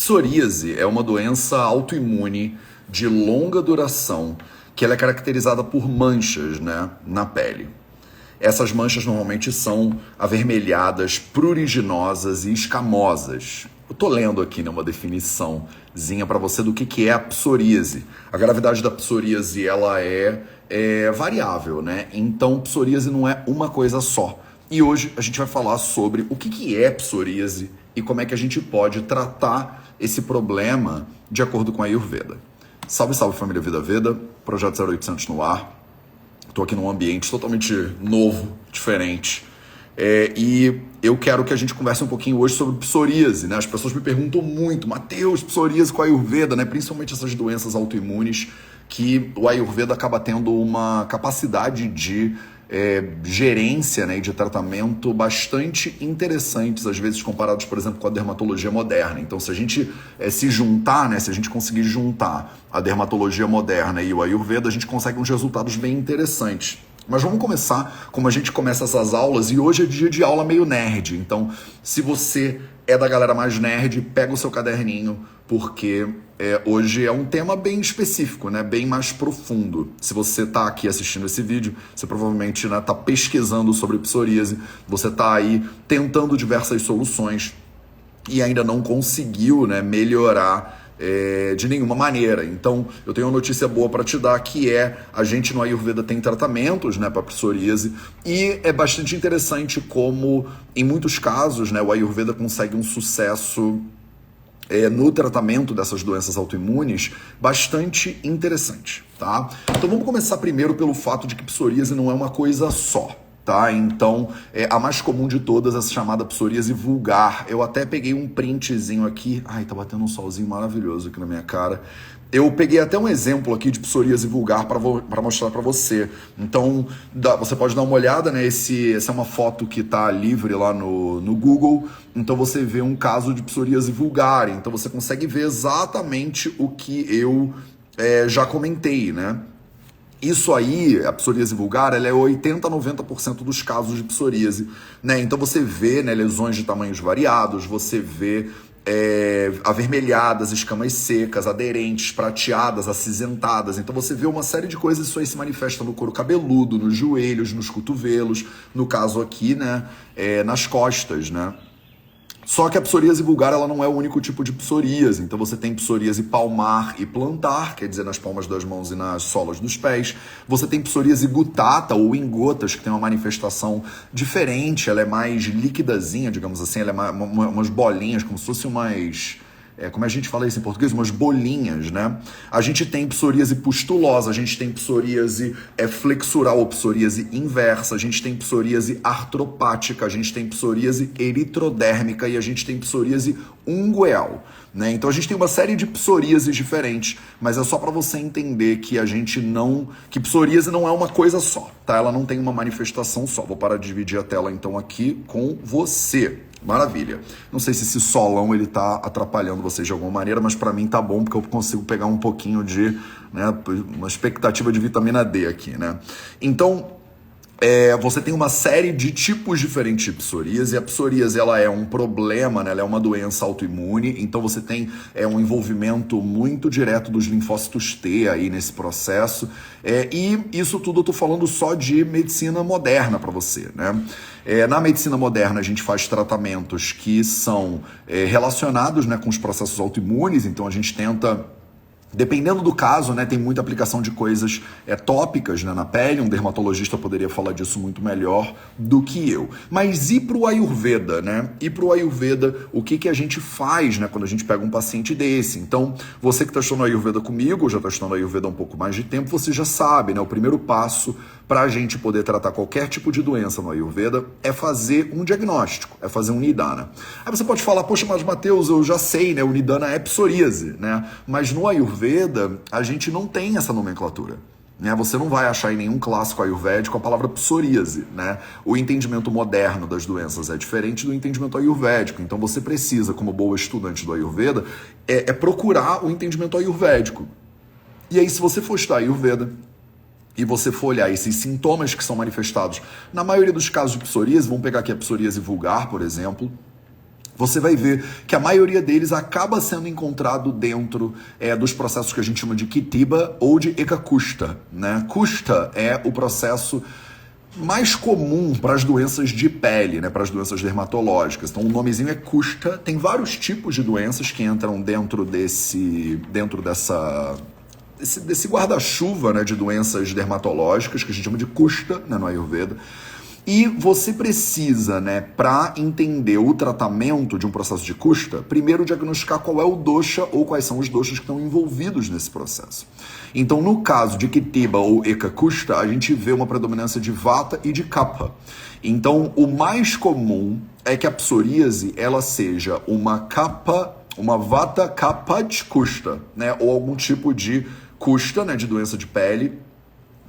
Psoríase é uma doença autoimune de longa duração que ela é caracterizada por manchas, né, na pele. Essas manchas normalmente são avermelhadas, pruriginosas e escamosas. Eu tô lendo aqui, né, uma definiçãozinha para você do que é a psoríase. A gravidade da psoríase ela é variável, né? Então psoríase não é uma coisa só. E hoje a gente vai falar sobre o que é psoríase e como é que a gente pode tratar esse problema de acordo com a Ayurveda. Salve, salve família Vida Veda, Projeto 0800 no ar. Estou aqui num ambiente totalmente novo, diferente. E eu quero que a gente converse um pouquinho hoje sobre psoríase, né? As pessoas me perguntam muito, Matheus, psoríase com a Ayurveda, né? Principalmente essas doenças autoimunes que o Ayurveda acaba tendo uma capacidade de gerência, né, e de tratamento bastante interessantes, às vezes comparados, por exemplo, com a dermatologia moderna. Então, se a gente se juntar, né, se a gente conseguir juntar a dermatologia moderna e o Ayurveda, a gente consegue uns resultados bem interessantes. Mas vamos começar como a gente começa essas aulas, e hoje é dia de aula meio nerd. Então, se você é da galera mais nerd, pega o seu caderninho, porque hoje é um tema bem específico, né? Bem mais profundo. Se você está aqui assistindo esse vídeo, você provavelmente está pesquisando sobre psoríase, você está aí tentando diversas soluções e ainda não conseguiu, né, melhorar de nenhuma maneira. Então, eu tenho uma notícia boa para te dar, que a gente no Ayurveda tem tratamentos, né, para psoríase, e é bastante interessante como, em muitos casos, né, o Ayurveda consegue um sucesso no tratamento dessas doenças autoimunes bastante interessante, tá? Então vamos começar primeiro pelo fato de que psoríase não é uma coisa só. Tá? Então, a mais comum de todas é essa chamada psoríase vulgar. Eu até peguei um printzinho aqui. Ai, tá batendo um solzinho maravilhoso aqui na minha cara. Eu peguei até um exemplo aqui de psoríase vulgar para mostrar para você. Então, você pode dar uma olhada, né? Essa é uma foto que tá livre lá no Google. Então, você vê um caso de psoríase vulgar. Então, você consegue ver exatamente o que eu já comentei, né? Isso aí, a psoríase vulgar, ela é 80 a 90% dos casos de psoríase, né? Então você vê, né, lesões de tamanhos variados, você vê avermelhadas, escamas secas, aderentes, prateadas, acinzentadas. Então você vê uma série de coisas, isso aí se manifesta no couro cabeludo, nos joelhos, nos cotovelos, no caso aqui, né, nas costas, né? Só que a psoríase vulgar ela não é o único tipo de psoríase. Então você tem psoríase palmar e plantar, quer dizer, nas palmas das mãos e nas solas dos pés. Você tem psoríase gutata ou em gotas, que tem uma manifestação diferente. Ela é mais liquidazinha, digamos assim. Ela é umas bolinhas, como se fossem umas... como a gente fala isso em português, umas bolinhas, né? A gente tem psoríase pustulosa, a gente tem psoríase flexural ou psoríase inversa, a gente tem psoríase artropática, a gente tem psoríase eritrodérmica e a gente tem psoríase ungueal, né? Então a gente tem uma série de psoríases diferentes, mas é só para você entender que que psoríase não é uma coisa só, tá? Ela não tem uma manifestação só. Vou parar de dividir a tela então aqui com você. Maravilha. Não sei se esse solão ele tá atrapalhando vocês de alguma maneira, mas para mim tá bom, porque eu consigo pegar um pouquinho de, né, uma expectativa de vitamina D aqui, né? Então, você tem uma série de tipos diferentes de psoríase, e a psoríase ela é um problema, né? Ela é uma doença autoimune, então você tem um envolvimento muito direto dos linfócitos T aí nesse processo, e isso tudo eu tô falando só de medicina moderna para você, né? Na medicina moderna a gente faz tratamentos que são relacionados, né, com os processos autoimunes, então a gente tenta... Dependendo do caso, né, tem muita aplicação de coisas tópicas, né, na pele. Um dermatologista poderia falar disso muito melhor do que eu. Mas e para o Ayurveda, né? E para o Ayurveda, o que a gente faz, né, quando a gente pega um paciente desse? Então, você que está estudando Ayurveda comigo, já está estudando Ayurveda há um pouco mais de tempo, você já sabe, né? O primeiro passo para a gente poder tratar qualquer tipo de doença no Ayurveda é fazer um diagnóstico, é fazer um Nidana. Aí você pode falar, poxa, mas Matheus, eu já sei, né? O Nidana é psoríase, né? Mas no Ayurveda, a gente não tem essa nomenclatura. Né? Você não vai achar em nenhum clássico ayurvédico a palavra psoríase, né? O entendimento moderno das doenças é diferente do entendimento ayurvédico. Então você precisa, como boa estudante do Ayurveda, procurar o entendimento ayurvédico. E aí, se você for estudar Ayurveda e você for olhar esses sintomas que são manifestados, na maioria dos casos de psoríase, vamos pegar aqui a psoríase vulgar, por exemplo, você vai ver que a maioria deles acaba sendo encontrado dentro dos processos que a gente chama de Kitiba ou de Eka Kushta, né? Kushta é o processo mais comum para as doenças de pele, né, para as doenças dermatológicas. Então o nomezinho é Kushta. Tem vários tipos de doenças que entram dentro desse guarda-chuva, né, de doenças dermatológicas que a gente chama de Kushta, né, no Ayurveda. E você precisa, né, para entender o tratamento de um processo de Kushta, primeiro diagnosticar qual é o dosha ou quais são os doshas que estão envolvidos nesse processo. Então, no caso de Kitiba ou Eka Kushta, a gente vê uma predominância de Vata e de Kapha. Então, o mais comum é que a psoríase ela seja uma Vata Kapha Kushta, né, ou algum tipo de Kushta, né, de doença de pele,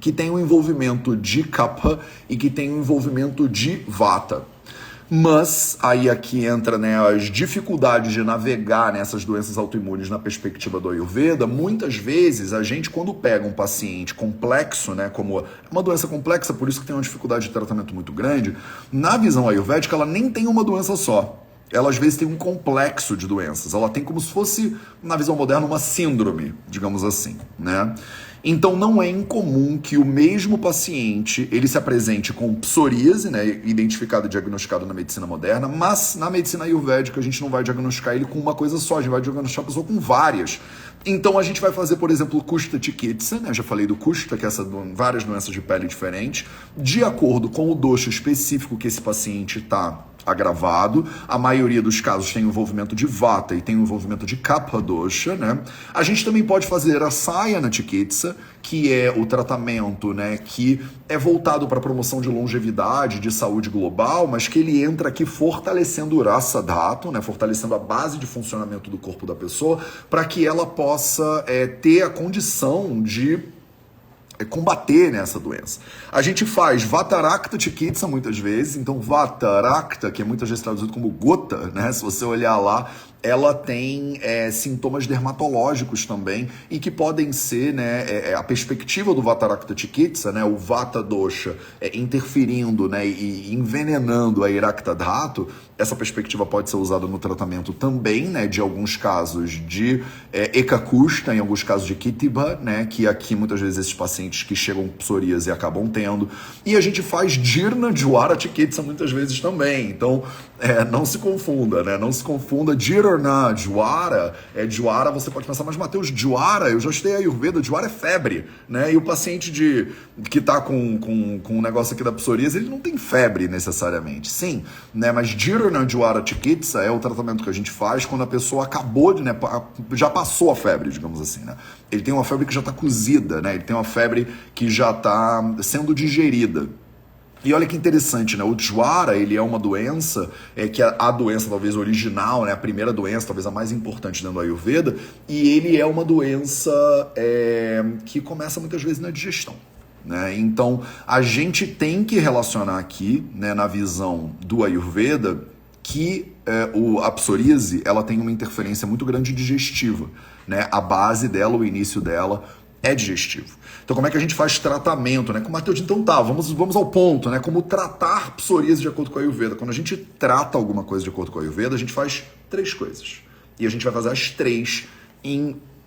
que tem um envolvimento de Kapha e que tem um envolvimento de Vata. Mas aí aqui entra, né, as dificuldades de navegar nessas doenças autoimunes na perspectiva do Ayurveda. Muitas vezes a gente, quando pega um paciente complexo, né, como uma doença complexa, por isso que tem uma dificuldade de tratamento muito grande, na visão ayurvédica ela nem tem uma doença só. Ela às vezes tem um complexo de doenças. Ela tem como se fosse, na visão moderna, uma síndrome, digamos assim, né? Então não é incomum que o mesmo paciente ele se apresente com psoríase, né, identificado e diagnosticado na medicina moderna, mas na medicina ayurvédica a gente não vai diagnosticar ele com uma coisa só, a gente vai diagnosticar a pessoa com várias. Então a gente vai fazer, por exemplo, Kushta Chikitsa, né? Já falei do Kushta, que é várias doenças de pele diferentes, de acordo com o dosha específico que esse paciente está agravado. A maioria dos casos tem envolvimento de Vata e tem envolvimento de Kapha dosha, né? A gente também pode fazer a Sayana Chikitsa, que é o tratamento, né, que é voltado para a promoção de longevidade, de saúde global, mas que ele entra aqui fortalecendo o Rasa Dhatu, né, fortalecendo a base de funcionamento do corpo da pessoa, para que ela possa ter a condição de combater nessa doença. A gente faz Vatarakta Chikitsa muitas vezes, então Vatarakta, que é muitas vezes traduzido como gota, né? Se você olhar lá, ela tem sintomas dermatológicos também e que podem ser, né, a perspectiva do Vatarakta Chikitsa, né, o Vata Dosha interferindo, né, e envenenando a Irakta Dhatu. Essa perspectiva pode ser usada no tratamento também, né, de alguns casos de Eka Kushta, em alguns casos de Kitiba, né, que aqui muitas vezes esses pacientes que chegam com psoríase acabam tendo. E a gente faz Jirna Dwara Chikitsa muitas vezes também. Então, não se confunda, né, não se confunda. Jirna Dwara, Dwara você pode pensar, mas Matheus, Dwara, eu já estudei Ayurveda, Dwara é febre, né, e o paciente que está com um negócio aqui da psoríase, ele não tem febre necessariamente, sim, né, mas Jirna Dwara Chikitsa é o tratamento que a gente faz quando a pessoa acabou de, né, já passou a febre, digamos assim, né? Ele tem uma febre que já está cozida, né? Ele tem uma febre que já está sendo digerida. E olha que interessante, né? O Dwara, ele é uma doença, que é a doença talvez original, né? A primeira doença, talvez a mais importante dentro do Ayurveda, e ele é uma doença que começa muitas vezes na digestão. Né? Então, a gente tem que relacionar aqui, né, na visão do Ayurveda, que a psoríase ela tem uma interferência muito grande digestiva. Né? A base dela, o início dela é digestivo. Então, como é que a gente faz tratamento? Né? Com o Matheus, então tá, vamos ao ponto. Né? Como tratar psoríase de acordo com a Ayurveda? Quando a gente trata alguma coisa de acordo com a Ayurveda, a gente faz 3 coisas. E a gente vai fazer as 3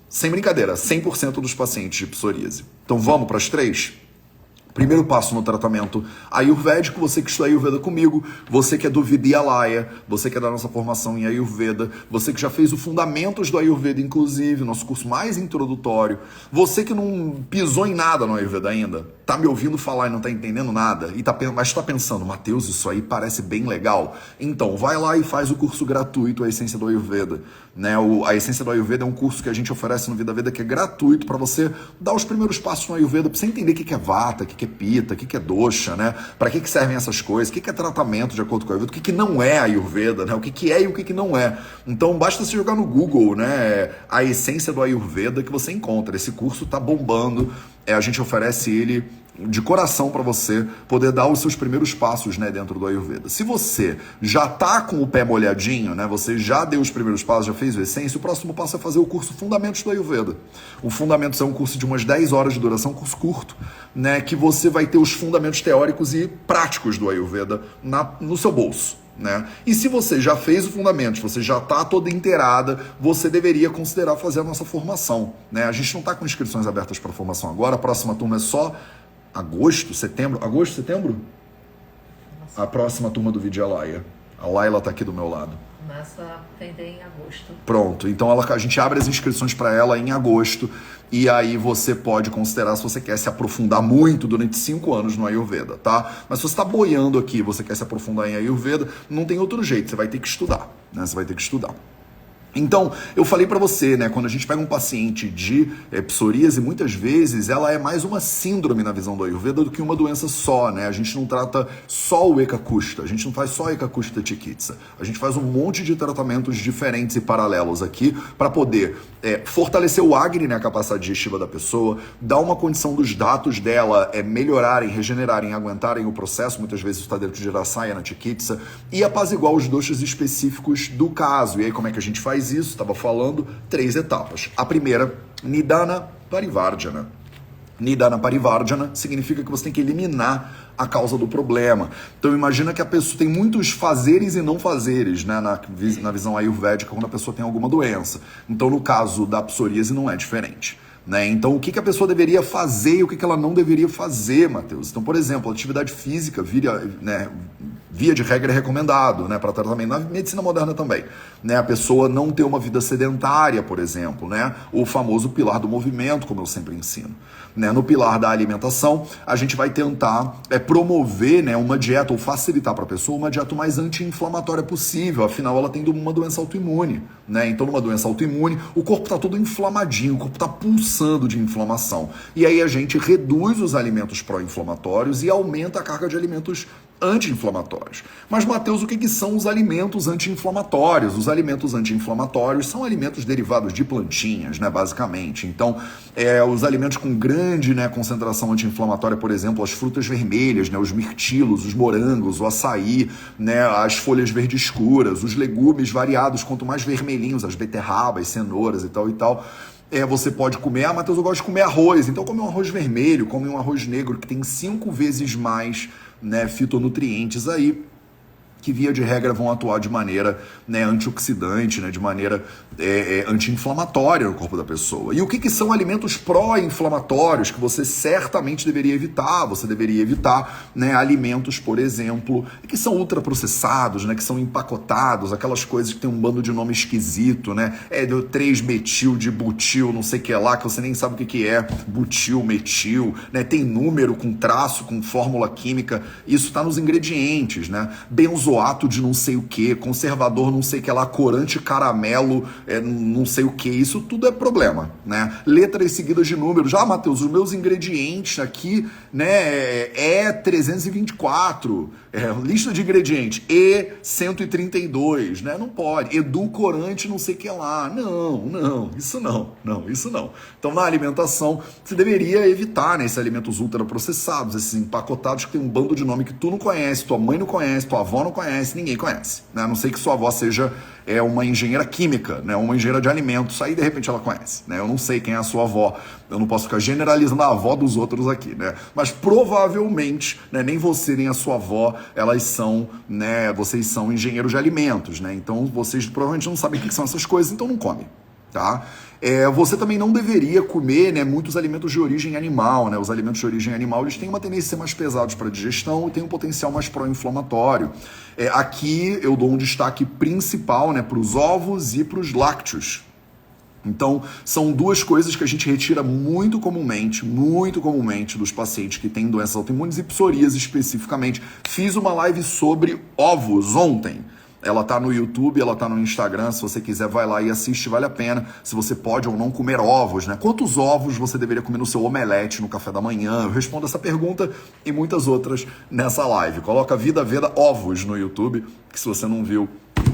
sem brincadeira, 100% dos pacientes de psoríase. Então, vamos para as 3? Primeiro passo no tratamento ayurvédico, você que estuda Ayurveda comigo, você que é do Vidyalaya, você que é da nossa formação em Ayurveda, você que já fez o Fundamentos do Ayurveda, inclusive, nosso curso mais introdutório, você que não pisou em nada no Ayurveda ainda, tá me ouvindo falar e não tá entendendo nada, mas tá pensando, Matheus, isso aí parece bem legal. Então, vai lá e faz o curso gratuito, A Essência do Ayurveda. Né? A Essência do Ayurveda é um curso que a gente oferece no Vida Veda que é gratuito para você dar os primeiros passos no Ayurveda, para você entender o que é Vata, o que é Pitta, o que é Dosha, né? Para que servem essas coisas, o que é tratamento de acordo com o Ayurveda, o que não é Ayurveda, né? O que é e o que não é. Então basta você jogar no Google, né, A Essência do Ayurveda, que você encontra. Esse curso tá bombando, a gente oferece ele de coração para você poder dar os seus primeiros passos, né, dentro do Ayurveda. Se você já tá com o pé molhadinho, né, você já deu os primeiros passos, já fez o Essência, o próximo passo é fazer o curso Fundamentos do Ayurveda. O Fundamentos é um curso de umas 10 horas de duração, um curso curto, né, que você vai ter os fundamentos teóricos e práticos do Ayurveda no seu bolso. né? E se você já fez o fundamento, você já está toda inteirada, você deveria considerar fazer a nossa formação, né? A gente não está com inscrições abertas para formação agora, a próxima turma é só agosto, setembro. Agosto, setembro? A próxima turma do Vidia Laia. A Laila está aqui do meu lado. Começa a vender em agosto. Pronto, então a gente abre as inscrições para ela em agosto e aí você pode considerar se você quer se aprofundar muito durante 5 anos no Ayurveda, tá? Mas se você está boiando aqui, você quer se aprofundar em Ayurveda, não tem outro jeito, você vai ter que estudar, né? Você vai ter que estudar. Então, eu falei pra você, né, quando a gente pega um paciente de psoríase, muitas vezes ela é mais uma síndrome na visão do Ayurveda do que uma doença só, né? A gente não trata só o Eka Kushta, a gente não faz só Eka Kushta Chikitsa. A gente faz um monte de tratamentos diferentes e paralelos aqui para poder fortalecer o Agni, né, a capacidade digestiva da pessoa, dar uma condição dos dados dela melhorarem, regenerarem, aguentarem o processo, muitas vezes está dentro de Rasayana Chikitsa, e apaziguar os doshas específicos do caso. E aí como é que a gente faz isso? Estava falando 3 etapas. A primeira, Nidana Parivardhana. Nidana Parivardhana significa que você tem que eliminar a causa do problema. Então imagina que a pessoa tem muitos fazeres e não fazeres, né, na visão ayurvédica quando a pessoa tem alguma doença. Então no caso da psoríase não é diferente. Né? Então, o que a pessoa deveria fazer e o que ela não deveria fazer, Matheus? Então, por exemplo, a atividade física via de regra é recomendado, né, para tratamento na medicina moderna também. Né? A pessoa não ter uma vida sedentária, por exemplo, né? O famoso pilar do movimento, como eu sempre ensino. Né? No pilar da alimentação, a gente vai tentar promover, né, uma dieta ou facilitar para a pessoa uma dieta mais anti-inflamatória possível, afinal ela tem uma doença autoimune. Né? Então, numa doença autoimune, o corpo está todo inflamadinho, o corpo está pulsando de inflamação. E aí a gente reduz os alimentos pró-inflamatórios e aumenta a carga de alimentos anti-inflamatórios. Mas, Matheus, o que são os alimentos anti-inflamatórios? Os alimentos anti-inflamatórios são alimentos derivados de plantinhas, né, basicamente. Então, os alimentos com grande, né, concentração anti-inflamatória, por exemplo, as frutas vermelhas, né, os mirtilos, os morangos, o açaí, né, as folhas verdes escuras, os legumes variados, quanto mais vermelhinhos, as beterrabas, cenouras e tal, você pode comer, Matheus, eu gosto de comer arroz, então come um arroz vermelho, come um arroz negro, que tem 5 vezes mais, né, fitonutrientes aí, que via de regra vão atuar de maneira, né, antioxidante, né, de maneira anti-inflamatória no corpo da pessoa. E o que são alimentos pró-inflamatórios que você certamente deveria evitar? Você deveria evitar, né, alimentos, por exemplo, que são ultraprocessados, né, que são empacotados, aquelas coisas que tem um bando de nome esquisito, né, do 3-metil, de butil, não sei o que lá, que você nem sabe o que é butil, metil, né, tem número com traço, com fórmula química, isso está nos ingredientes, né, benzoato de não sei o que, conservador não sei o que lá, corante caramelo, não sei o que, isso tudo é problema, né? Letras seguidas de números. Matheus, os meus ingredientes aqui, né, E324, lista de ingredientes, E132, né? Não pode. Edulcorante não sei o que lá. Não, isso não. Então, na alimentação, você deveria evitar, né, esses alimentos ultraprocessados, esses empacotados que tem um bando de nome que tu não conhece, tua mãe não conhece, tua avó não conhece, ninguém conhece, né? A não ser que sua avó seja uma engenheira química, né? Uma engenheira de alimentos, aí de repente ela conhece, né? Eu não sei quem é a sua avó, eu não posso ficar generalizando a avó dos outros aqui, né? Mas provavelmente, né, nem você nem a sua avó, elas são, né, vocês são engenheiros de alimentos, né? Então vocês provavelmente não sabem o que são essas coisas, então não come. Tá? Você também não deveria comer, né, muitos alimentos de origem animal, né? Os alimentos de origem animal, eles têm uma tendência a ser mais pesados para digestão e têm um potencial mais pró-inflamatório. Aqui eu dou um destaque principal, né, para os ovos e para os lácteos. Então, são 2 coisas que a gente retira muito comumente dos pacientes que têm doenças autoimunes e psoríase especificamente. Fiz uma live sobre ovos ontem. Ela tá no YouTube, ela tá no Instagram, se você quiser vai lá e assiste, vale a pena. Se você pode ou não comer ovos, né? Quantos ovos você deveria comer no seu omelete no café da manhã? Eu respondo essa pergunta e muitas outras nessa live. Coloca Vida Veda Ovos no YouTube, que se você não viu,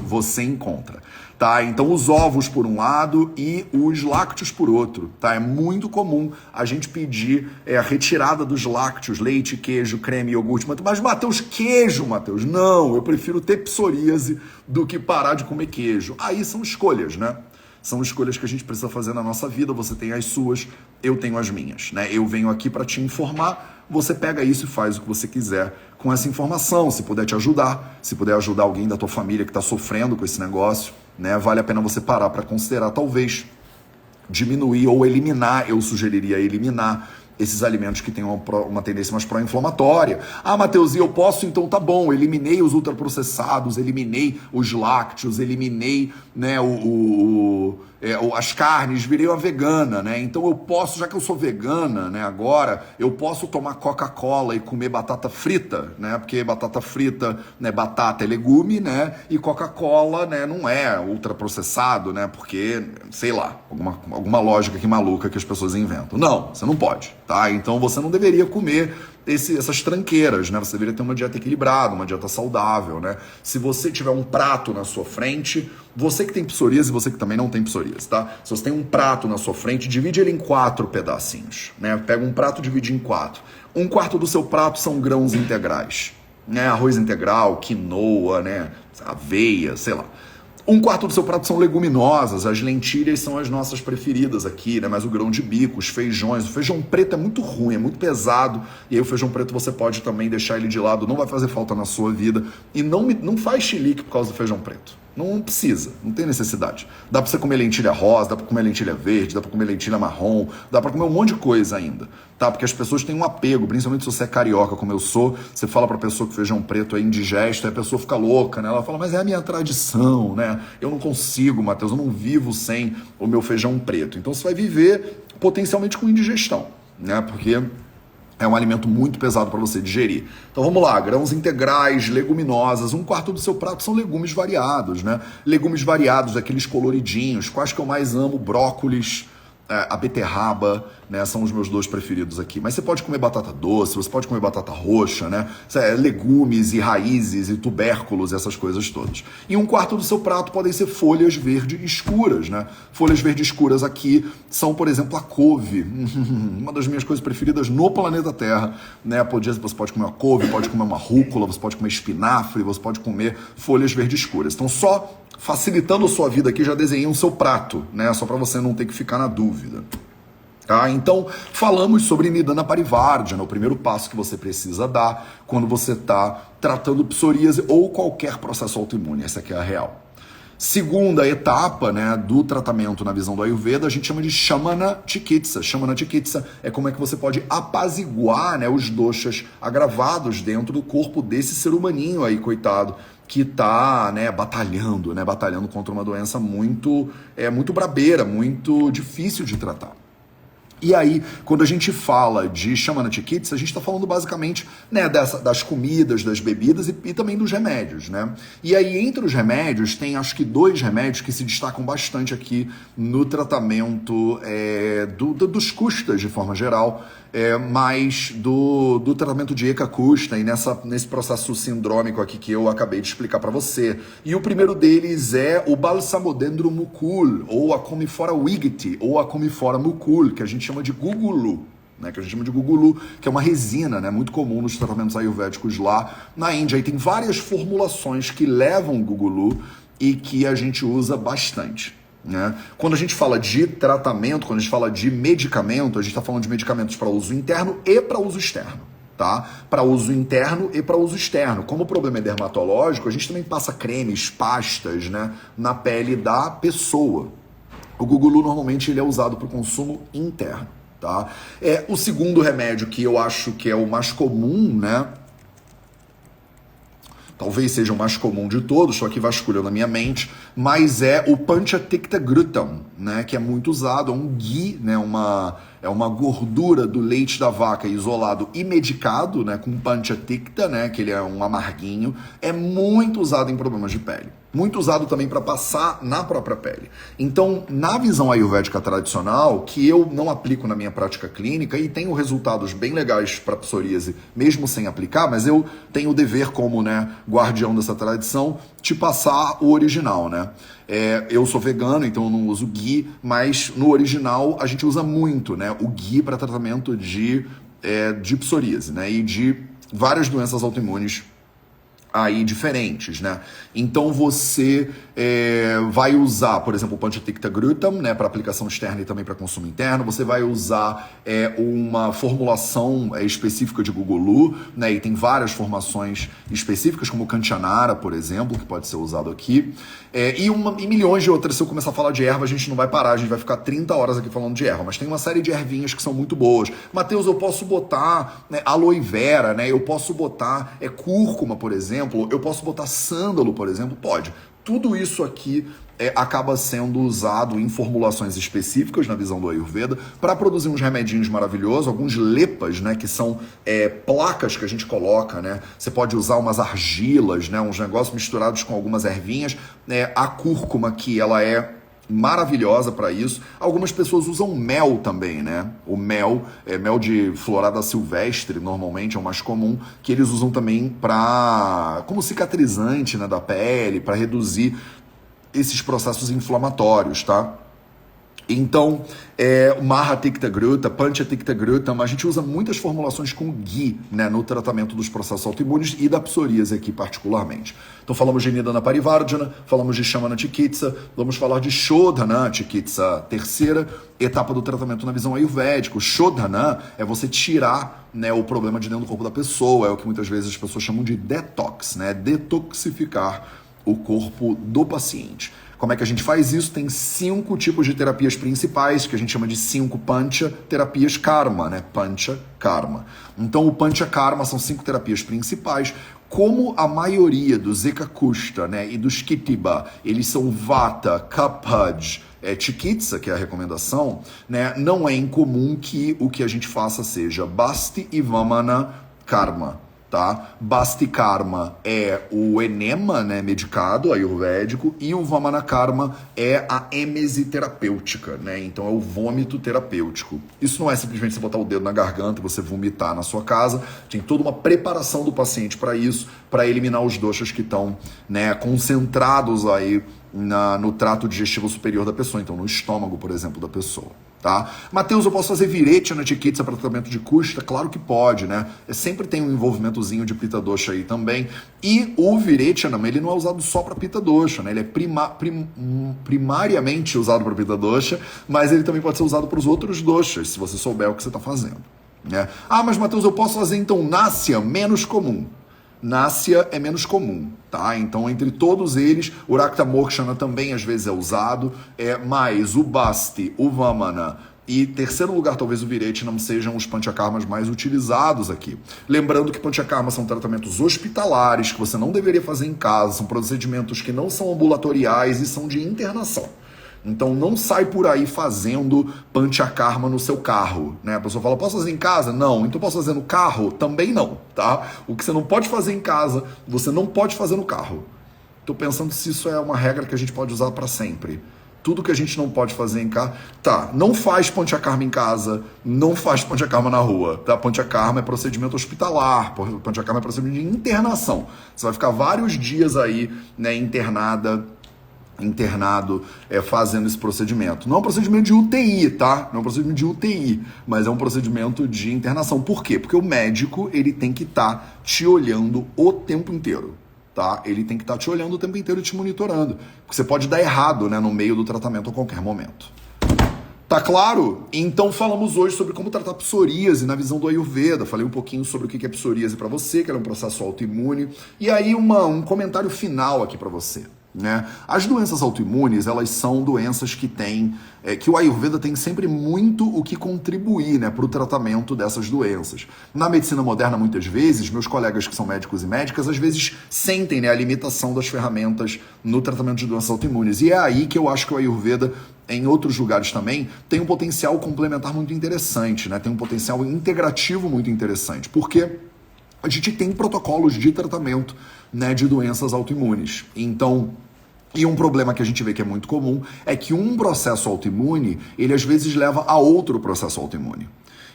você encontra. Tá? Então os ovos por um lado e os lácteos por outro, tá? É muito comum a gente pedir a retirada dos lácteos, leite, queijo, creme, iogurte, mas Matheus, queijo, Matheus, não, eu prefiro ter psoríase do que parar de comer queijo. Aí são escolhas, né? São escolhas que a gente precisa fazer na nossa vida, você tem as suas, eu tenho as minhas, né? Eu venho aqui para te informar, você pega isso e faz o que você quiser com essa informação. Se puder te ajudar, se puder ajudar alguém da tua família que está sofrendo com esse negócio, né, vale a pena você parar para considerar, talvez, diminuir ou eliminar, eu sugeriria eliminar esses alimentos que têm uma tendência mais pró-inflamatória. Ah, Matheus, e eu posso? Então tá bom, eliminei os ultraprocessados, eliminei os lácteos, eliminei, né, as carnes, virei uma vegana, né? Então eu posso, já que eu sou vegana, né, agora, eu posso tomar Coca-Cola e comer batata frita, né? Porque batata frita, né, batata é legume, né? E Coca-Cola, né, não é ultraprocessado, né? Porque, sei lá, alguma lógica aqui maluca que as pessoas inventam. Não, você não pode, tá? Então você não deveria comer essas tranqueiras, né? Você deveria ter uma dieta equilibrada, uma dieta saudável, né? Se você tiver um prato na sua frente, você que tem psoríase e você que também não tem psoríase, tá? Se você tem um prato na sua frente, divide ele em 4 pedacinhos, né? Pega um prato e divide em 4. Um quarto do seu prato são grãos integrais, né? Arroz integral, quinoa, né? Aveia, sei lá. Um quarto do seu prato são leguminosas, as lentilhas são as nossas preferidas aqui, né? Mas o grão de bico, os feijões, o feijão preto é muito ruim, é muito pesado, e aí o feijão preto você pode também deixar ele de lado, não vai fazer falta na sua vida, e não faz chilique por causa do feijão preto. Não precisa, não tem necessidade. Dá pra você comer lentilha rosa, dá pra comer lentilha verde, dá pra comer lentilha marrom, dá pra comer um monte de coisa ainda, tá? Porque as pessoas têm um apego, principalmente se você é carioca, como eu sou, você fala pra pessoa que feijão preto é indigesto, aí a pessoa fica louca, né? Ela fala, mas é a minha tradição, né? Eu não consigo, Matheus, eu não vivo sem o meu feijão preto. Então você vai viver potencialmente com indigestão, né? Porque é um alimento muito pesado para você digerir. Então vamos lá, grãos integrais, leguminosas, um quarto do seu prato são legumes variados, né? Legumes variados, aqueles coloridinhos, quais que eu mais amo? Brócolis, a beterraba, né? São os meus 2 preferidos aqui. Mas você pode comer batata doce, você pode comer batata roxa, né? Legumes e raízes e tubérculos, essas coisas todas. E um quarto do seu prato podem ser folhas verdes escuras, né? Folhas verdes escuras aqui são, por exemplo, a couve, uma das minhas coisas preferidas no planeta Terra, né? Você pode comer uma couve, pode comer uma rúcula, você pode comer espinafre, você pode comer folhas verdes escuras. Então só facilitando a sua vida aqui, já desenhei o seu prato, né? Só para você não ter que ficar na dúvida. Tá? Então, falamos sobre Nidana Parivardhana, o primeiro passo que você precisa dar quando você está tratando psoríase ou qualquer processo autoimune. Essa aqui é a real. Segunda etapa, né, do tratamento na visão do Ayurveda, a gente chama de Shamana Chikitsa. Shamana Chikitsa é como é que você pode apaziguar, né, os doshas agravados dentro do corpo desse ser humaninho aí, coitado, que está, né, batalhando contra uma doença muito brabeira, muito difícil de tratar. E aí, quando a gente fala de Shamana Chikitsa, a gente está falando basicamente, né, das comidas, das bebidas e também dos remédios, né? E aí, entre os remédios, tem acho que 2 remédios que se destacam bastante aqui no tratamento dos kustas, de forma geral, mas do tratamento de Eka Kusta e nesse processo sindrômico aqui que eu acabei de explicar para você. E o primeiro deles é o Balsamodendron mucul, ou a Comifora wigiti, ou a Comifora mucul, que a gente chama de gugulu, né, que é uma resina, né, muito comum nos tratamentos ayurvédicos lá na Índia. E tem várias formulações que levam gugulu e que a gente usa bastante. Né? Quando a gente fala de tratamento, quando a gente fala de medicamento, a gente está falando de medicamentos para uso interno e para uso externo. Tá? Para uso interno e para uso externo. Como o problema é dermatológico, a gente também passa cremes, pastas, né, na pele da pessoa. O gugulu normalmente ele é usado para o consumo interno. Tá? O segundo remédio que eu acho que é o mais comum, né? Talvez seja o mais comum de todos, estou aqui vasculhando a minha mente, mas é o Panchatikta Ghrutam, né, que é muito usado, é um ghee, né, é uma gordura do leite da vaca isolado e medicado, né, com Panchatikta, né, que ele é um amarguinho, é muito usado em problemas de pele. Muito usado também para passar na própria pele. Então, na visão ayurvédica tradicional, que eu não aplico na minha prática clínica e tenho resultados bem legais para psoríase, mesmo sem aplicar, mas eu tenho o dever como, né, guardião dessa tradição, te passar o original, né? Eu sou vegano, então eu não uso ghee, mas no original a gente usa muito, né, o ghee para tratamento de psoríase, né, e de várias doenças autoimunes aí diferentes, né? Então você vai usar, por exemplo, o Panchatikta-Ghrutam, né, para aplicação externa e também para consumo interno. Você vai usar uma formulação específica de Gugulu, né, e tem várias formações específicas, como o Kanchanara, por exemplo, que pode ser usado aqui. E milhões de outras. Se eu começar a falar de erva, a gente não vai parar, a gente vai ficar 30 horas aqui falando de erva, mas tem uma série de ervinhas que são muito boas. Matheus, eu posso botar, né, aloe vera, né, eu posso botar cúrcuma, por exemplo, eu posso botar sândalo, por exemplo, pode. Tudo isso aqui acaba sendo usado em formulações específicas na visão do Ayurveda para produzir uns remedinhos maravilhosos, alguns lepas, né, que são placas que a gente coloca, né? Você pode usar umas argilas, né, uns negócios misturados com algumas ervinhas. A cúrcuma aqui, ela é maravilhosa para isso. Algumas pessoas usam mel também, né? O mel, mel de florada silvestre, normalmente é o mais comum, que eles usam também como cicatrizante, né, da pele, para reduzir esses processos inflamatórios, tá? Então, Mahatikta-Ghrutam, Panchatikta-Ghrutam, a gente usa muitas formulações com ghee, né, no tratamento dos processos autoimunes e da psoríase aqui particularmente. Então falamos de Nidana Parivardhana, falamos de Shamana Chikitsa, vamos falar de Shodhana Chikitsa, terceira etapa do tratamento na visão ayurvédica. O Shodhana é você tirar, né, o problema de dentro do corpo da pessoa, é o que muitas vezes as pessoas chamam de detox, né, detoxificar o corpo do paciente. Como é que a gente faz isso? Tem 5 tipos de terapias principais, que a gente chama de 5 pancha terapias karma, né? Pancha karma. Então o pancha karma são 5 terapias principais. Como a maioria dos Ekakushta, né, e dos Kitiba, eles são Vata, Kapaj, Chikitsa, que é a recomendação, né, não é incomum que o que a gente faça seja Basti e Vamana karma. Tá? Basti Karma é o enema, né, medicado, ayurvédico, e o Vamana Karma é a êmese terapêutica, né? Então é o vômito terapêutico. Isso não é simplesmente você botar o dedo na garganta e você vomitar na sua casa, tem toda uma preparação do paciente para isso, para eliminar os doshas que estão, né, concentrados aí no trato digestivo superior da pessoa, então no estômago, por exemplo, da pessoa. Tá? Matheus, eu posso fazer Virechana Chikitsa para tratamento de kushta? Claro que pode, né? Sempre tem um envolvimentozinho de Pitta Dosha aí também. E o Virechana, ele não é usado só para Pitta Dosha, né? Ele é primariamente usado para Pitta Dosha, mas ele também pode ser usado para os outros doshas, se você souber o que você está fazendo, né? Ah, mas Matheus, eu posso fazer então Nasya, menos comum. Nasya é menos comum, tá? Então, entre todos eles, o Rakta Mokshana também às vezes é usado, mas o Basti, o Vamana e, terceiro lugar, talvez o Virechana sejam os Panchakarmas mais utilizados aqui. Lembrando que Panchakarmas são tratamentos hospitalares, que você não deveria fazer em casa, são procedimentos que não são ambulatoriais e são de internação. Então não sai por aí fazendo panchakarma no seu carro, né? A pessoa fala, posso fazer em casa? Não. Então posso fazer no carro? Também não, tá? O que você não pode fazer em casa, você não pode fazer no carro. Tô pensando se isso é uma regra que a gente pode usar para sempre. Tudo que a gente não pode fazer em casa... Tá, não faz panchakarma em casa, não faz panchakarma na rua, tá? Panchakarma é procedimento hospitalar, panchakarma é procedimento de internação. Você vai ficar vários dias aí, né, internado fazendo esse procedimento. Não é um procedimento de UTI, tá? Não é um procedimento de UTI, mas é um procedimento de internação. Por quê? Porque o médico, ele tem que estar te olhando o tempo inteiro, tá? Ele tem que estar te olhando o tempo inteiro e te monitorando. Porque você pode dar errado, né, no meio do tratamento a qualquer momento. Tá claro? Então falamos hoje sobre como tratar psoríase na visão do Ayurveda. Falei um pouquinho sobre o que é psoríase para você, que é um processo autoimune. E aí um comentário final aqui para você. Né? As doenças autoimunes, elas são doenças que que o Ayurveda tem sempre muito o que contribuir, né, para o tratamento dessas doenças. Na medicina moderna, muitas vezes, meus colegas que são médicos e médicas, às vezes sentem, né, a limitação das ferramentas no tratamento de doenças autoimunes. E é aí que eu acho que o Ayurveda, em outros lugares também, tem um potencial complementar muito interessante, né? Tem um potencial integrativo muito interessante, porque a gente tem protocolos de tratamento, né, de doenças autoimunes. Então, e um problema que a gente vê que é muito comum é que um processo autoimune, ele às vezes leva a outro processo autoimune.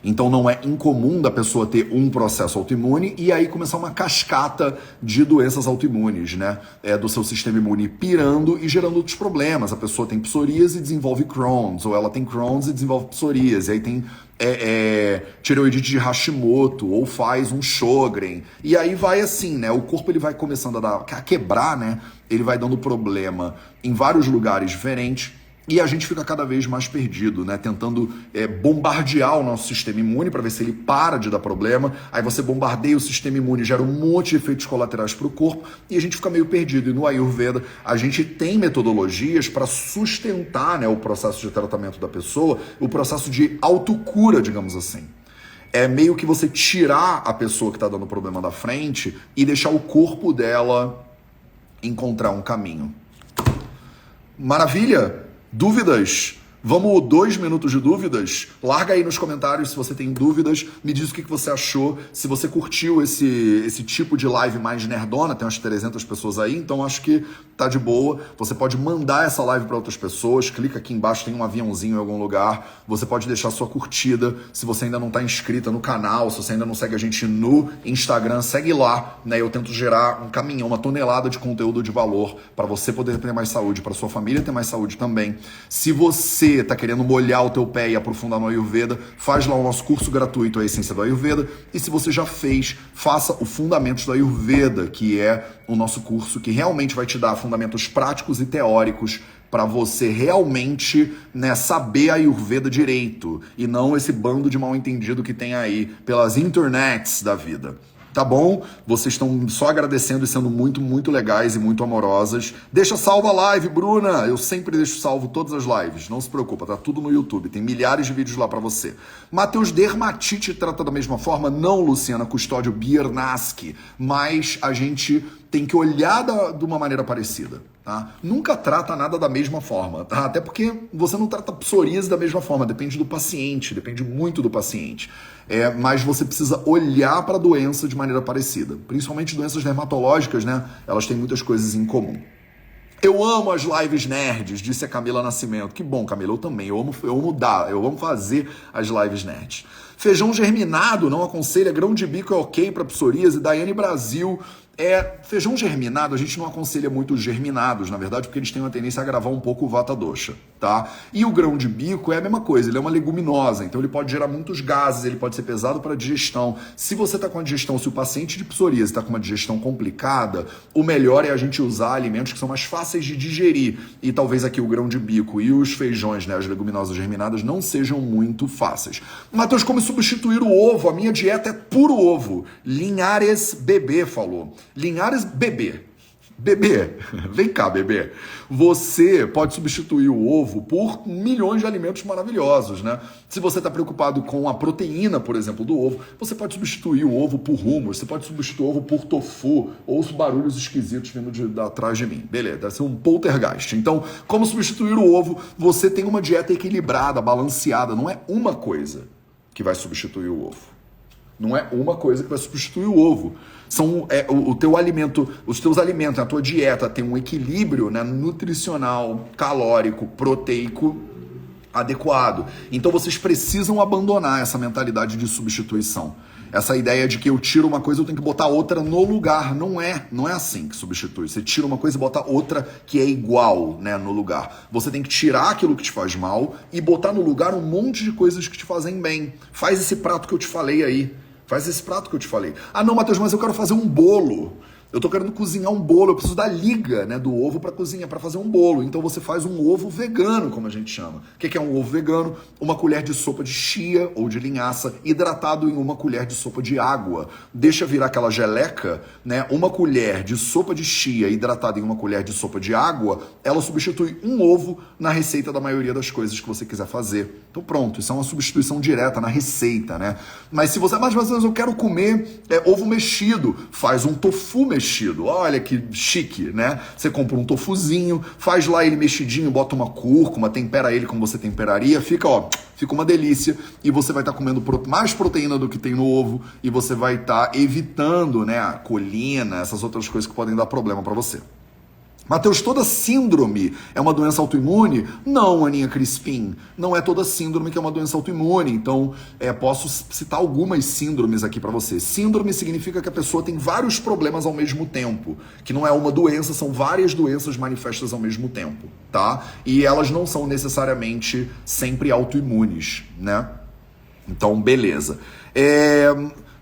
Então não é incomum da pessoa ter um processo autoimune e aí começar uma cascata de doenças autoimunes, né? Do seu sistema imune pirando e gerando outros problemas. A pessoa tem psoríase e desenvolve Crohn's, ou ela tem Crohn's e desenvolve psoríase, aí tem tireoidite de Hashimoto, ou faz um Sjögren. E aí vai assim, né? O corpo ele vai começando a quebrar, né? Ele vai dando problema em vários lugares diferentes. E a gente fica cada vez mais perdido, né? Tentando bombardear o nosso sistema imune para ver se ele para de dar problema. Aí você bombardeia o sistema imune, gera um monte de efeitos colaterais para o corpo e a gente fica meio perdido. E no Ayurveda a gente tem metodologias para sustentar, né, o processo de tratamento da pessoa, o processo de autocura, digamos assim. É meio que você tirar a pessoa que está dando problema da frente e deixar o corpo dela encontrar um caminho. Maravilha? Dúvidas? Vamos 2 minutos de dúvidas? Larga aí nos comentários se você tem dúvidas, me diz o que você achou, se você curtiu esse tipo de live mais nerdona, tem umas 300 pessoas aí, então acho que tá de boa. Você pode mandar essa live para outras pessoas, clica aqui embaixo, tem um aviãozinho em algum lugar, você pode deixar sua curtida, se você ainda não tá inscrita no canal, se você ainda não segue a gente no Instagram, segue lá, né? Eu tento gerar um caminhão, uma tonelada de conteúdo de valor para você poder ter mais saúde, para sua família ter mais saúde também. Se você tá querendo molhar o teu pé e aprofundar no Ayurveda, faz lá o nosso curso gratuito, A Essência do Ayurveda, e se você já fez, faça o Fundamentos do Ayurveda, que é o nosso curso que realmente vai te dar fundamentos práticos e teóricos para você realmente, né, saber a Ayurveda direito, e não esse bando de mal entendido que tem aí pelas internets da vida. Tá bom? Vocês estão só agradecendo e sendo muito, muito legais e muito amorosas. Deixa salva a live, Bruna! Eu sempre deixo salvo todas as lives. Não se preocupa, tá tudo no YouTube. Tem milhares de vídeos lá pra você. Matheus, dermatite trata da mesma forma? Não, Luciana Custódio Biernaschi. Mas a gente tem que olhar de uma maneira parecida, tá? Nunca trata nada da mesma forma, tá? Até porque você não trata psoríase da mesma forma. Depende do paciente, depende muito do paciente. Mas você precisa olhar para a doença de maneira parecida. Principalmente doenças dermatológicas, né? Elas têm muitas coisas em comum. Eu amo as lives nerds, disse a Camila Nascimento. Que bom, Camila, eu também. Eu amo fazer as lives nerds. Feijão germinado não aconselha, grão de bico é ok para psoríase. Daiane Brasil. Feijão germinado, a gente não aconselha muito os germinados, na verdade, porque eles têm uma tendência a agravar um pouco o vata dosha, tá? E o grão de bico é a mesma coisa, ele é uma leguminosa, então ele pode gerar muitos gases, ele pode ser pesado para digestão. Se você está com a digestão, se o paciente de psoríase está com uma digestão complicada, o melhor é a gente usar alimentos que são mais fáceis de digerir. E talvez aqui o grão de bico e os feijões, né, as leguminosas germinadas, não sejam muito fáceis. Matheus, como substituir o ovo? A minha dieta é puro ovo. Linhares Bebê falou. Linhares Bebê. Bebê, vem cá, bebê. Você pode substituir o ovo por milhões de alimentos maravilhosos, né? Se você está preocupado com a proteína, por exemplo, do ovo, você pode substituir o ovo por hummus, você pode substituir o ovo por tofu, ou os barulhos esquisitos vindo atrás de mim. Beleza, deve ser um poltergeist. Então, como substituir o ovo? Você tem uma dieta equilibrada, balanceada, não é uma coisa que vai substituir o ovo. Não é uma coisa que vai substituir o ovo. O teu alimento, os teus alimentos, a tua dieta tem um equilíbrio, né, nutricional, calórico, proteico adequado. Então vocês precisam abandonar essa mentalidade de substituição. Essa ideia de que eu tiro uma coisa, eu tenho que botar outra no lugar. Não é assim que substitui. Você tira uma coisa e bota outra que é igual, né, no lugar. Você tem que tirar aquilo que te faz mal e botar no lugar um monte de coisas que te fazem bem. Faz esse prato que eu te falei aí. Faz esse prato que eu te falei. Ah, não, Matheus, mas eu quero fazer um bolo. Eu tô querendo cozinhar um bolo, eu preciso da liga, né, do ovo para cozinhar, para fazer um bolo. Então você faz um ovo vegano, como a gente chama. O que é um ovo vegano? Uma colher de sopa de chia ou de linhaça hidratado em uma colher de sopa de água. Deixa virar aquela geleca, né? Uma colher de sopa de chia hidratada em uma colher de sopa de água, ela substitui um ovo na receita da maioria das coisas que você quiser fazer. Então pronto, isso é uma substituição direta na receita, né? Mas se você, mas eu quero comer ovo mexido, faz um tofu mexido. Olha que chique, né? Você compra um tofuzinho, faz lá ele mexidinho, bota uma cúrcuma, tempera ele como você temperaria, fica uma delícia e você vai estar comendo mais proteína do que tem no ovo e você vai estar evitando, né, a colina, essas outras coisas que podem dar problema para você. Matheus, toda síndrome é uma doença autoimune? Não, Aninha Crispim, não é toda síndrome que é uma doença autoimune. Então, posso citar algumas síndromes aqui para você. Síndrome significa que a pessoa tem vários problemas ao mesmo tempo, que não é uma doença, são várias doenças manifestas ao mesmo tempo, tá? E elas não são necessariamente sempre autoimunes, né? Então, beleza.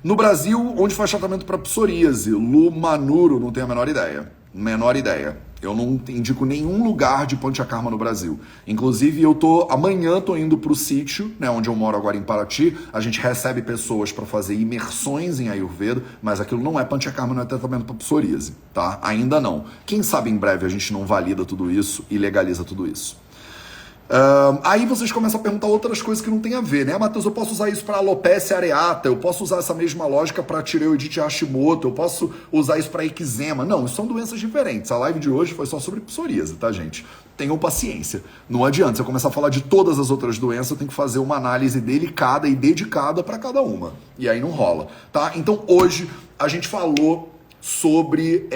No Brasil, onde faz tratamento para psoríase? Lumanuro, não tenho a menor ideia. Menor ideia. Eu não indico nenhum lugar de Panchakarma no Brasil. Inclusive, amanhã tô indo pro sítio, né, onde eu moro agora em Paraty. A gente recebe pessoas para fazer imersões em Ayurveda, mas aquilo não é Panchakarma, não é tratamento para psoríase, tá? Ainda não. Quem sabe em breve a gente não valida tudo isso e legaliza tudo isso. Aí vocês começam a perguntar outras coisas que não tem a ver, né? Matheus, eu posso usar isso para alopecia areata, eu posso usar essa mesma lógica para tireoidite Hashimoto, eu posso usar isso para eczema. Não, isso são doenças diferentes. A live de hoje foi só sobre psoríase, tá, gente? Tenham paciência. Não adianta, se eu começar a falar de todas as outras doenças, eu tenho que fazer uma análise delicada e dedicada para cada uma. E aí não rola, tá? Então hoje a gente falou sobre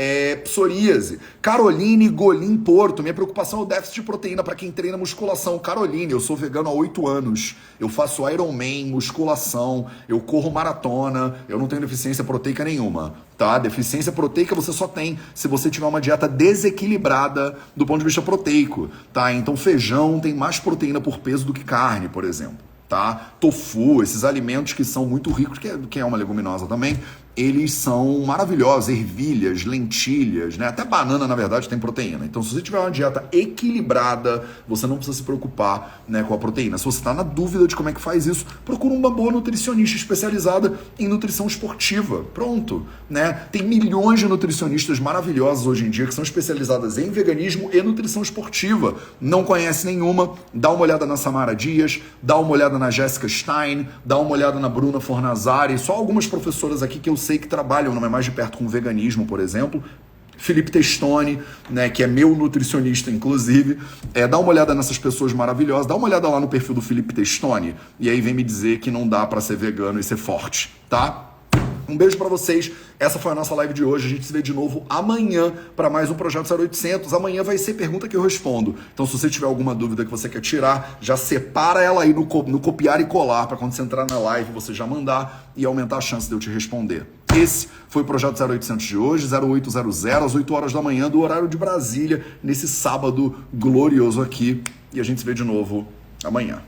psoríase. Caroline Golim Porto, minha preocupação é o déficit de proteína para quem treina musculação. Caroline, eu sou vegano há 8 anos, eu faço Ironman, musculação, eu corro maratona, eu não tenho deficiência proteica nenhuma, tá? Deficiência proteica você só tem se você tiver uma dieta desequilibrada do ponto de vista proteico, tá? Então feijão tem mais proteína por peso do que carne, por exemplo. Tá? Tofu, esses alimentos que são muito ricos, que é uma leguminosa também, eles são maravilhosos, ervilhas, lentilhas, né? Até banana, na verdade, tem proteína. Então, se você tiver uma dieta equilibrada, você não precisa se preocupar, né, com a proteína. Se você está na dúvida de como é que faz isso, procura uma boa nutricionista especializada em nutrição esportiva. Pronto, né? Tem milhões de nutricionistas maravilhosas hoje em dia que são especializadas em veganismo e nutrição esportiva. Não conhece nenhuma? Dá uma olhada na Samara Dias, dá uma olhada na Jéssica Stein, dá uma olhada na Bruna Fornazari, só algumas professoras aqui que eu sei que trabalham mais de perto com veganismo, por exemplo. Felipe Testoni, né, que é meu nutricionista, inclusive. Dá uma olhada nessas pessoas maravilhosas, dá uma olhada lá no perfil do Felipe Testoni, e aí vem me dizer que não dá pra ser vegano e ser forte, tá? Um beijo pra vocês, essa foi a nossa live de hoje, a gente se vê de novo amanhã para mais um Projeto 0800, amanhã vai ser pergunta que eu respondo, então se você tiver alguma dúvida que você quer tirar, já separa ela aí no copiar e colar, para quando você entrar na live você já mandar e aumentar a chance de eu te responder. Esse foi o Projeto 0800 de hoje, 0800, às 8 horas da manhã, do horário de Brasília, nesse sábado glorioso aqui, e a gente se vê de novo amanhã.